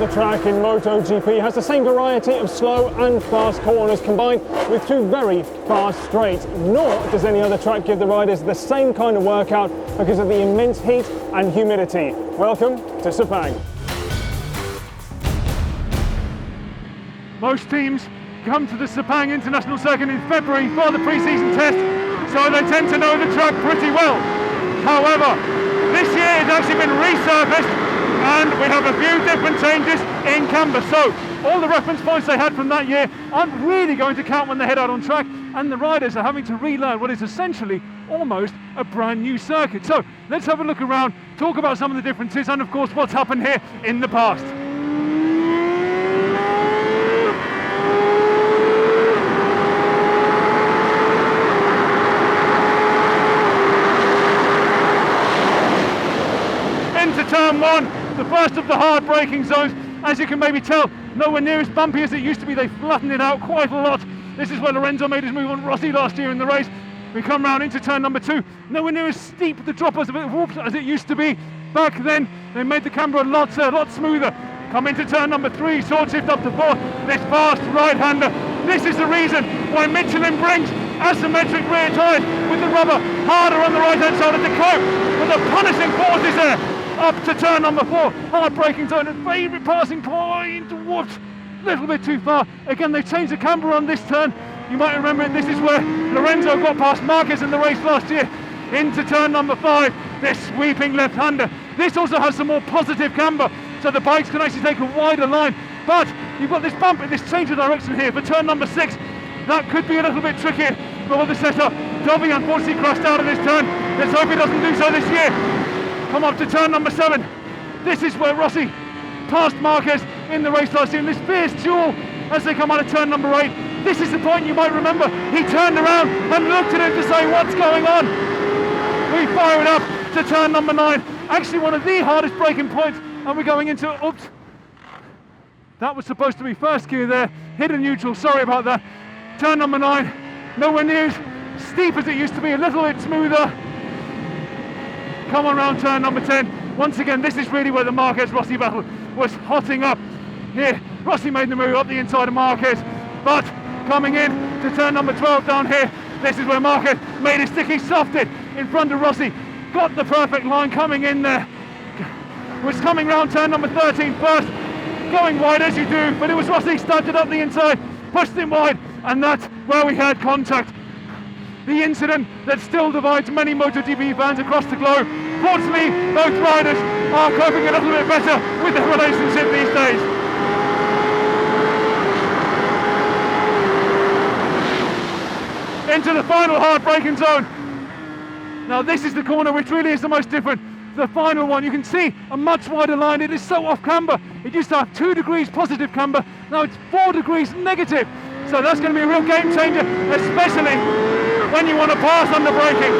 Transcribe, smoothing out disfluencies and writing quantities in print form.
the track in MotoGP has the same variety of slow and fast corners combined with two very fast straights. Nor does any other track give the riders the same kind of workout because of the immense heat and humidity. Welcome to Sepang. Most teams come to the Sepang International Circuit in February for the pre-season test, so they tend to know the track pretty well. However, this year it's actually been resurfaced and we have a few different changes in camber. So all the reference points they had from that year aren't really going to count when they head out on track, and the riders are having to relearn what is essentially almost a brand new circuit. So let's have a look around, talk about some of the differences and of course what's happened here in the past. Turn one, the first of the hard braking zones. As you can maybe tell, nowhere near as bumpy as it used to be. They flattened it out quite a lot. This is where Lorenzo made his move on Rossi last year in the race. We come round into turn number two. Nowhere near as steep the drop as it used to be back then. They made the camber a lot smoother. Come into turn number three, short shift up to four. This fast right-hander. This is the reason why Michelin brings asymmetric rear tyres with the rubber harder on the right-hand side of the cope. But the punishing force is there. Up to turn number four, hard braking zone, and favourite passing point. Whoops, a little bit too far. Again, they've changed the camber on this turn. You might remember it. This is where Lorenzo got past Marquez in the race last year. Into turn number five, this sweeping left-hander. This also has some more positive camber, so the bikes can actually take a wider line. But you've got this bump and this change of direction here for turn number six. That could be a little bit trickier for the setup. Dobby unfortunately crashed out of this turn. Let's hope he doesn't do so this year. Come up to turn number seven. This is where Rossi passed Marquez in the race last year in this fierce duel as they come out of turn number eight. This is the point you might remember. He turned around and looked at him to say, what's going on? We fire it up to turn number nine. Actually one of the hardest braking points, and we're going into, oops. That was supposed to be first gear there. Hidden neutral, sorry about that. Turn number nine, nowhere near as steep as it used to be, a little bit smoother. Come on round turn number 10. Once again, this is really where the Marquez-Rossi battle was hotting up. Here, Rossi made the move up the inside of Marquez, but coming in to turn number 12 down here, this is where Marquez made his stick. He softed it in front of Rossi, got the perfect line coming in there. Was coming round turn number 13 first, going wide as you do, but it was Rossi started up the inside, pushed him wide, and that's where we had contact. The incident that still divides many MotoGP fans across the globe. Fortunately, both riders are coping a little bit better with their relationship these days. Into the final hard braking zone. Now this is the corner which really is the most different. The final one, you can see a much wider line. It is so off camber. It used to have 2 degrees positive camber. Now it's 4 degrees negative. So that's going to be a real game changer, especially when you want to pass under braking.